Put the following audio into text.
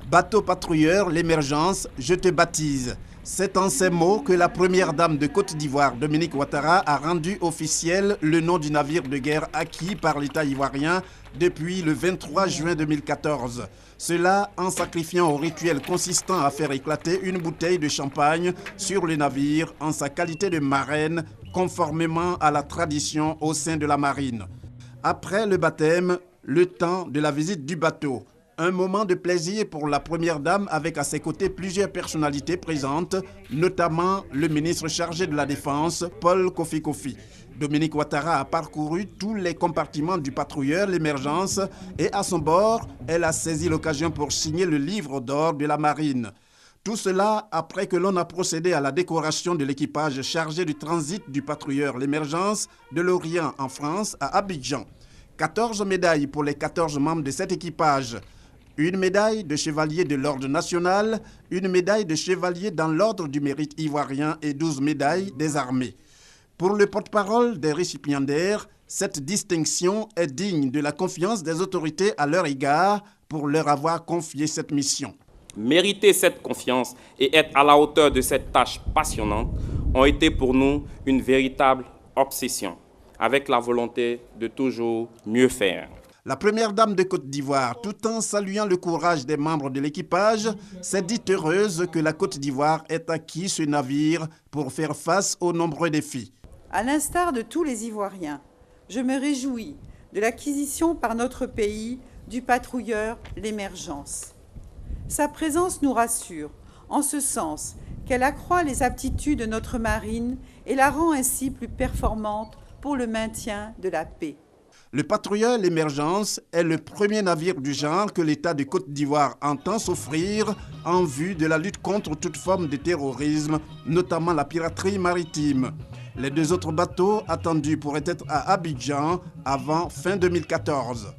Bateau patrouilleur, l'émergence, je te baptise. C'est en ces mots que la première dame de Côte d'Ivoire, Dominique Ouattara, a rendu officiel le nom du navire de guerre acquis par l'État ivoirien depuis le 23 juin 2014. Cela en sacrifiant au rituel consistant à faire éclater une bouteille de champagne sur le navire en sa qualité de marraine, conformément à la tradition au sein de la marine. Après le baptême, le temps de la visite du bateau. Un moment de plaisir pour la première dame avec à ses côtés plusieurs personnalités présentes, notamment le ministre chargé de la Défense, Paul Kofi Kofi. Dominique Ouattara a parcouru tous les compartiments du patrouilleur L'Émergence et à son bord, elle a saisi l'occasion pour signer le livre d'or de la marine. Tout cela après que l'on a procédé à la décoration de l'équipage chargé du transit du patrouilleur L'Émergence de Lorient en France à Abidjan. 14 médailles pour les 14 membres de cet équipage. Une médaille de chevalier de l'ordre national, une médaille de chevalier dans l'ordre du mérite ivoirien et 12 médailles des armées. Pour le porte-parole des récipiendaires, cette distinction est digne de la confiance des autorités à leur égard pour leur avoir confié cette mission. Mériter cette confiance et être à la hauteur de cette tâche passionnante ont été pour nous une véritable obsession, avec la volonté de toujours mieux faire. La première dame de Côte d'Ivoire, tout en saluant le courage des membres de l'équipage, s'est dite heureuse que la Côte d'Ivoire ait acquis ce navire pour faire face aux nombreux défis. À l'instar de tous les Ivoiriens, je me réjouis de l'acquisition par notre pays du patrouilleur L'Émergence. Sa présence nous rassure, en ce sens qu'elle accroît les aptitudes de notre marine et la rend ainsi plus performante pour le maintien de la paix. Le patrouilleur L'Émergence est le premier navire du genre que l'État de Côte d'Ivoire entend s'offrir en vue de la lutte contre toute forme de terrorisme, notamment la piraterie maritime. Les deux autres bateaux attendus pourraient être à Abidjan avant fin 2014.